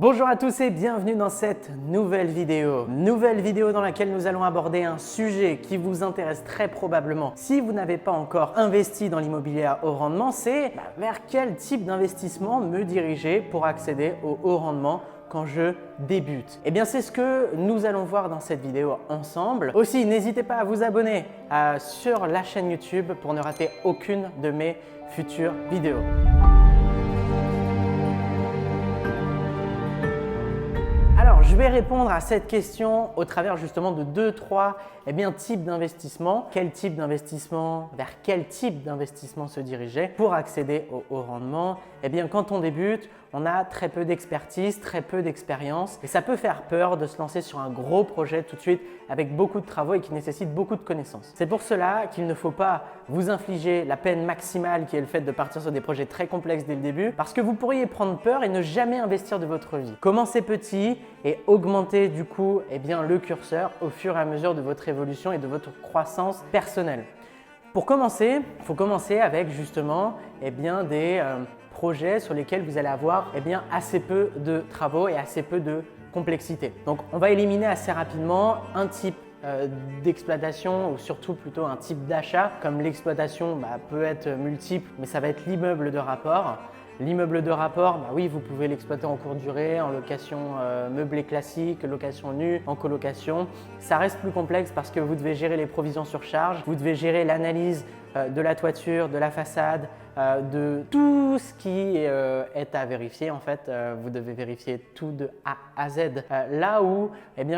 Bonjour à tous et bienvenue dans cette nouvelle vidéo. Nouvelle vidéo dans laquelle nous allons aborder un sujet qui vous intéresse très probablement si vous n'avez pas encore investi dans l'immobilier à haut rendement, c'est vers quel type d'investissement me diriger pour accéder au haut rendement quand je débute. Eh bien, c'est ce que nous allons voir dans cette vidéo ensemble. Aussi, n'hésitez pas à vous abonner sur la chaîne YouTube pour ne rater aucune de mes futures vidéos. Alors, je vais répondre à cette question au travers justement de deux-trois types d'investissement. Quel type d'investissement, vers quel type d'investissement se diriger pour accéder au haut rendement? Eh bien, quand on débute, on a très peu d'expertise, très peu d'expérience et ça peut faire peur de se lancer sur un gros projet tout de suite avec beaucoup de travaux et qui nécessite beaucoup de connaissances. C'est pour cela qu'il ne faut pas vous infliger la peine maximale qui est le fait de partir sur des projets très complexes dès le début parce que vous pourriez prendre peur et ne jamais investir de votre vie. Commencez petit et augmentez du coup le curseur au fur et à mesure de votre évolution et de votre croissance personnelle. Pour commencer, il faut commencer avec justement des projets sur lesquels vous allez avoir assez peu de travaux et assez peu de complexité. Donc on va éliminer assez rapidement un type d'exploitation ou surtout plutôt un type d'achat comme l'exploitation peut être multiple mais ça va être l'immeuble de rapport. L'immeuble de rapport, oui, vous pouvez l'exploiter en courte durée, en location meublée classique, location nue, en colocation. Ça reste plus complexe parce que vous devez gérer les provisions sur charge, vous devez gérer l'analyse de la toiture, de la façade, de tout ce qui est à vérifier en fait. Vous devez vérifier tout de A à Z. Là où,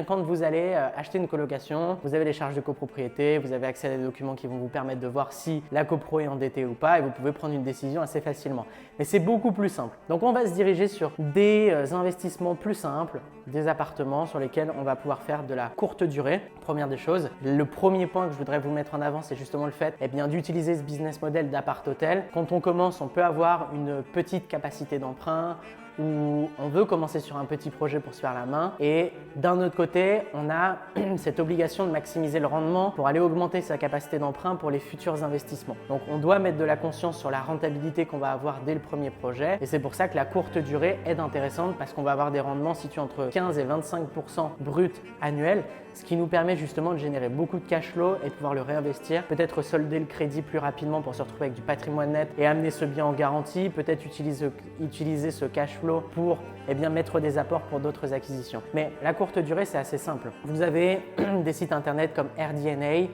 quand vous allez acheter une colocation, vous avez les charges de copropriété, vous avez accès à des documents qui vont vous permettre de voir si la copro est endettée ou pas et vous pouvez prendre une décision assez facilement. Mais c'est beaucoup plus simple. Donc on va se diriger sur des investissements plus simples, des appartements sur lesquels on va pouvoir faire de la courte durée. Première des choses, le premier point que je voudrais vous mettre en avant, c'est justement le fait d'utiliser ce business model d'appart-hôtel. Quand on commence, on peut avoir une petite capacité d'emprunt où on veut commencer sur un petit projet pour se faire la main et d'un autre côté, on a cette obligation de maximiser le rendement pour aller augmenter sa capacité d'emprunt pour les futurs investissements. Donc on doit mettre de la conscience sur la rentabilité qu'on va avoir dès le premier projet et c'est pour ça que la courte durée est intéressante parce qu'on va avoir des rendements situés entre 15 et 25% bruts annuels, ce qui nous permet justement de générer beaucoup de cash flow et de pouvoir le réinvestir, peut-être solder le crédit plus rapidement pour se retrouver avec du patrimoine net et amener ce bien en garantie, peut-être utiliser ce cash flow pour mettre des apports pour d'autres acquisitions. Mais la courte durée, c'est assez simple. Vous avez des sites internet comme AirDNA,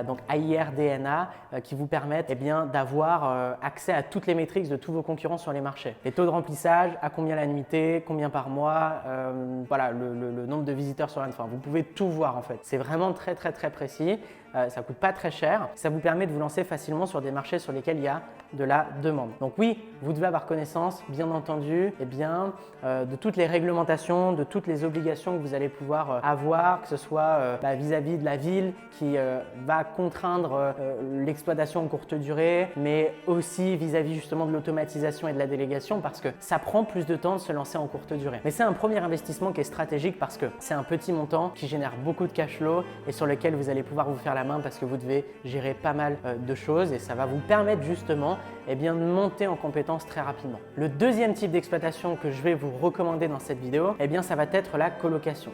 donc AIRDNA, qui vous permettent d'avoir accès à toutes les métriques de tous vos concurrents sur les marchés. Les taux de remplissage, à combien la nuitée, combien par mois, le nombre de visiteurs sur l'année. Enfin, vous pouvez tout voir en fait. C'est vraiment très précis. Ça ne coûte pas très cher. Ça vous permet de vous lancer facilement sur des marchés sur lesquels il y a de la demande. Donc oui, vous devez avoir connaissance, bien entendu, de toutes les réglementations, de toutes les obligations que vous allez pouvoir avoir, que ce soit vis-à-vis de la ville qui va contraindre l'exploitation en courte durée, mais aussi vis-à-vis justement de l'automatisation et de la délégation parce que ça prend plus de temps de se lancer en courte durée. Mais c'est un premier investissement qui est stratégique parce que c'est un petit montant qui génère beaucoup de cash flow et sur lequel vous allez pouvoir vous faire la main parce que vous devez gérer pas mal de choses et ça va vous permettre justement de monter en compétences très rapidement. Le deuxième type d'exploitation que je vais vous recommander dans cette vidéo, ça va être la colocation.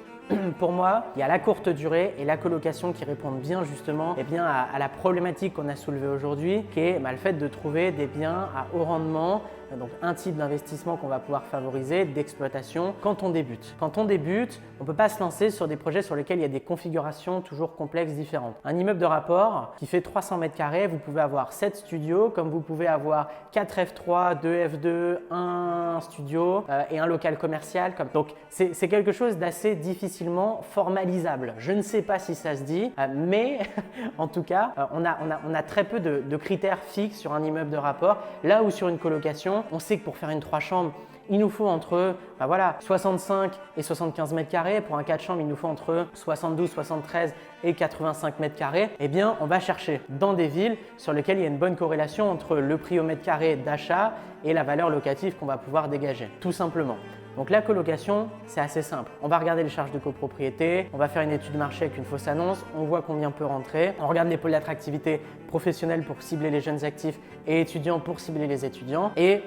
Pour moi, il y a la courte durée et la colocation qui répondent bien justement à la problématique qu'on a soulevée aujourd'hui qui est le fait de trouver des biens à haut rendement, donc un type d'investissement qu'on va pouvoir favoriser, d'exploitation quand on débute. Quand on débute, on ne peut pas se lancer sur des projets sur lesquels il y a des configurations toujours complexes différentes. Un immeuble de rapport qui fait 300 mètres carrés, vous pouvez avoir 7 studios comme vous pouvez avoir 4 F3, 2 F2, 1 studio et un local commercial. Donc c'est quelque chose d'assez difficilement formalisable. Je ne sais pas si ça se dit, mais en tout cas, on a très peu de critères fixes sur un immeuble de rapport. Là où sur une colocation, on sait que pour faire une 3 chambres, il nous faut entre 65 et 75 mètres carrés. Pour un 4 chambres, il nous faut entre 72, 73 et 85 mètres carrés. On va chercher dans des villes sur lesquelles il y a une bonne corrélation entre le prix au mètre carré d'achat et la valeur locative qu'on va pouvoir dégager, tout simplement. Donc la colocation, c'est assez simple. On va regarder les charges de copropriété, on va faire une étude de marché avec une fausse annonce, on voit combien peut rentrer, on regarde les pôles d'attractivité professionnels pour cibler les jeunes actifs et étudiants pour cibler les étudiants et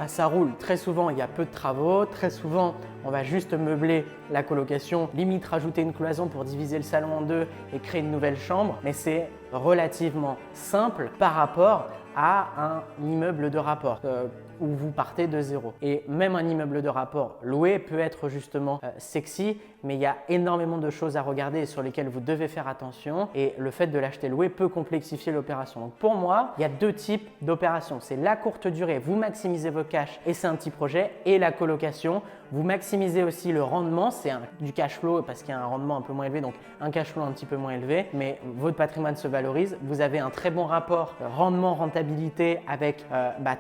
ça roule. Très souvent, il y a peu de travaux. Très souvent, on va juste meubler la colocation, limite rajouter une cloison pour diviser le salon en deux et créer une nouvelle chambre. Mais c'est relativement simple par rapport à un immeuble de rapport où vous partez de zéro. Et même un immeuble de rapport loué peut être justement sexy, mais il y a énormément de choses à regarder et sur lesquelles vous devez faire attention. Et le fait de l'acheter loué peut complexifier l'opération. Donc pour moi, il y a deux types d'opérations. C'est la courte durée, vous maximisez vos cash et c'est un petit projet, et la colocation. Vous maximisez aussi le rendement, c'est du cash flow parce qu'il y a un rendement un peu moins élevé, donc un cash flow un petit peu moins élevé, mais votre patrimoine se valorise. Vous avez un très bon rapport rendement-rentabilité avec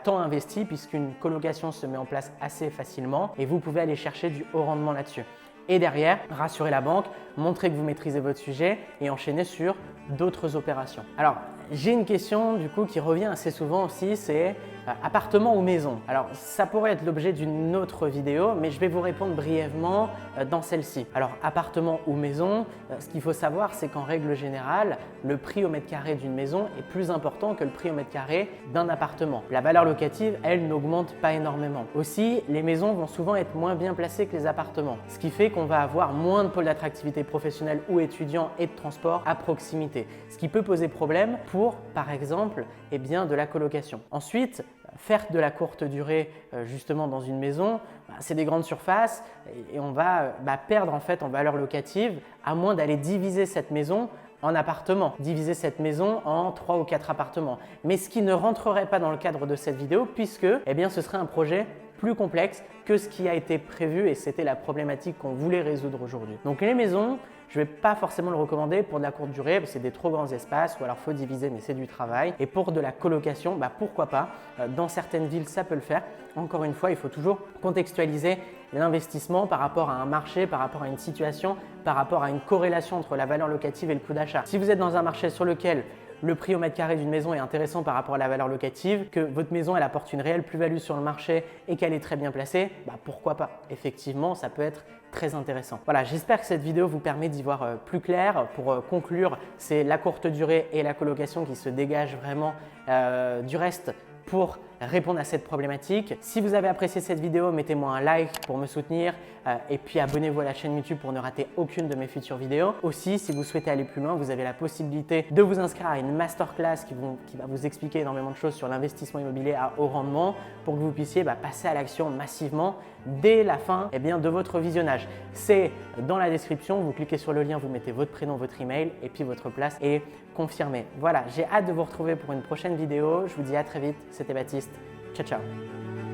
temps investi, puisqu'une colocation se met en place assez facilement et vous pouvez aller chercher du haut rendement là-dessus. Et derrière, rassurer la banque, montrer que vous maîtrisez votre sujet et enchaîner sur d'autres opérations. Alors, j'ai une question du coup qui revient assez souvent aussi, c'est appartement ou maison. Alors, ça pourrait être l'objet d'une autre vidéo, mais je vais vous répondre brièvement dans celle-ci. Alors, appartement ou maison, ce qu'il faut savoir, c'est qu'en règle générale, le prix au mètre carré d'une maison est plus important que le prix au mètre carré d'un appartement. La valeur locative, elle, n'augmente pas énormément. Aussi, les maisons vont souvent être moins bien placées que les appartements, ce qui fait qu'on va avoir moins de pôles d'attractivité professionnelle ou étudiants et de transport à proximité, ce qui peut poser problème pour, par exemple, de la colocation. Ensuite, faire de la courte durée justement dans une maison, c'est des grandes surfaces et on va perdre en fait en valeur locative à moins d'aller diviser cette maison en appartements, diviser cette maison en 3 ou 4 appartements. Mais ce qui ne rentrerait pas dans le cadre de cette vidéo puisque ce serait un projet plus complexe que ce qui a été prévu et c'était la problématique qu'on voulait résoudre aujourd'hui. Donc les maisons, je ne vais pas forcément le recommander pour de la courte durée, parce que c'est des trop grands espaces ou alors il faut diviser mais c'est du travail. Et pour de la colocation, pourquoi pas, dans certaines villes ça peut le faire. Encore une fois, il faut toujours contextualiser l'investissement par rapport à un marché, par rapport à une situation, par rapport à une corrélation entre la valeur locative et le coût d'achat. Si vous êtes dans un marché sur lequel le prix au mètre carré d'une maison est intéressant par rapport à la valeur locative, que votre maison elle apporte une réelle plus-value sur le marché et qu'elle est très bien placée, pourquoi pas? Effectivement, ça peut être très intéressant. Voilà, j'espère que cette vidéo vous permet d'y voir plus clair. Pour conclure, c'est la courte durée et la colocation qui se dégagent vraiment du reste pour répondre à cette problématique. Si vous avez apprécié cette vidéo, mettez-moi un like pour me soutenir et puis abonnez-vous à la chaîne YouTube pour ne rater aucune de mes futures vidéos. Aussi, si vous souhaitez aller plus loin, vous avez la possibilité de vous inscrire à une masterclass qui va vous expliquer énormément de choses sur l'investissement immobilier à haut rendement pour que vous puissiez passer à l'action massivement dès la fin de votre visionnage. C'est dans la description, vous cliquez sur le lien, vous mettez votre prénom, votre email et puis votre place est confirmée. Voilà, j'ai hâte de vous retrouver pour une prochaine vidéo. Je vous dis à très vite, c'était Baptiste. Ciao, ciao.